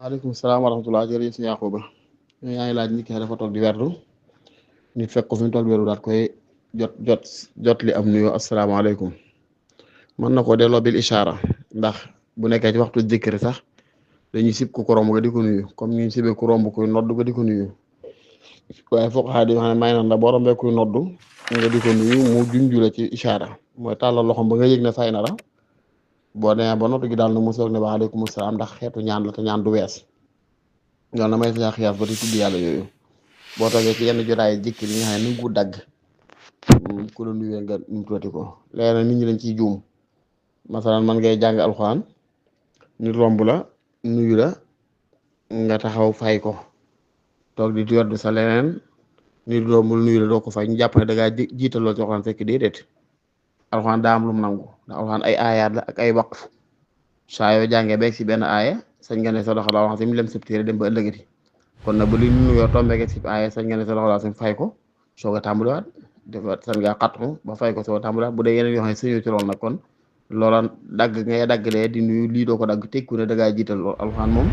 waaleykum salaam wa rahmatulah jërëjëf si Yaquba yaa ngi laaj nit ki dafa toog di werdu nit fekk ko fi mu toog di werdu daal koy jot li am nuyoo asalaamaaleykum mën na koo delloo bil ishaara ndax bu nekkee ci waxtu zikri sax dañuy sib ku ko romb nga di ko nuyu comme ni ñu sibee ku romb kuy nodd nga di ko nuyu waaye foog xaa di wax ne may nan la boo rombee kuy nodd nga di ko nuyu mu junju la ci ishaara mooy tàllal loxom ba nga yëg ne fay na la boo demee ba nottu gi daal na mu soog ne waaleykum salaam ndax xeetu ñaan la te ñaan du wees loolu na may sa xiyaas ba di tudd yàlla yooyu boo toogee ci yenn jotaay jikki li nga xam ne nangu dagg ku la nuyee nga nu tuuti ko léegi nit ñi dañ ciy juum masalan man ngay jàng alxuraan nit romb la nuyu la nga taxaw fay ko toog di weddu sa leneen nit rombul nuyu la doo ko fay ñu jàpp ne da ngaa jiital lool ci alxuraan fekk déedéet alxuraan daa am lu mu nangu ndax alxuraan ay aayaat la ak ay waqf saa yoo jàngee beeg si benn aaya sañ nga ne sa loxo la wax si mu lem sëb téere dem ba ëllëgati kon nag bu li nuyoo tombége si aaya sañ nga ne sa loxo la si fay ko soog a tàmbaliwaat dafa sañ ngaa xattu ba fay ko soog a tàmbaliwaat bu dee yeneen yoo xam ne sëñoo ci lool nag kon loola dagg ngay daggalee di nuyu lii doo ko dagg tekku ne da ngaa jiital lool alxuraan moom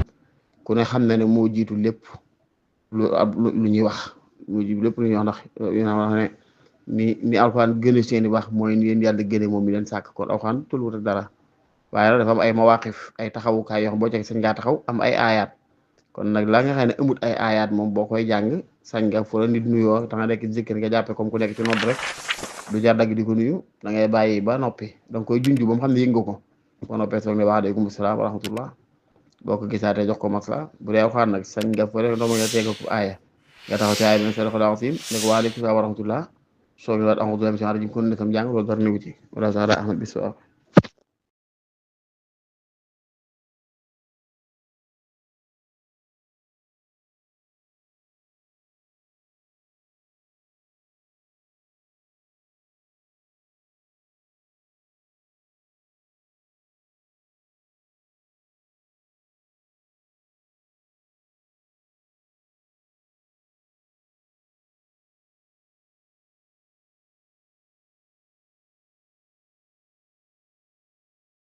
ku ne xam na ne moo jiitu lépp lu ñuy wax moo jiitu lépp lu ñuy wax ndax yéen wax ne ni alxuraan gën a seeni wax mooy ni yéen yàlla gëne moom mi leen sàkk kon alxuraan tulwut ak dara waaye nag dafa am ay mawaqif ay taxawukaay yoo xam boo ci sañ ngaa taxaw am ay aayaat kon nag la nga xam ne amut ay aayaat moom boo koy jàng sañ nga fu la nit nuyoo da nga nekk zikr nga jàppee comme ku nekk ci nodd rek du jar dagg di ko nuyu da ngay bàyyi ba noppi da nga koy junju ba mu xam ne yëg nga ko boo noppee soog ne waaleykum salaam wa rahmatullah boo ko gisaatee jox ko masla bu dee alxuraan nag sañ nga fu rek ndox nga teg ko aaya nga taxaw ci aaya bi ne sadaqallaahu al-aziim ne ko waaleykum salaam wa rahmatullah soog ne waat a'uuzu billaahi mina shaytaani rajiim kon ne sam jàng loolu dara newu ci wala sax daa ahmad bis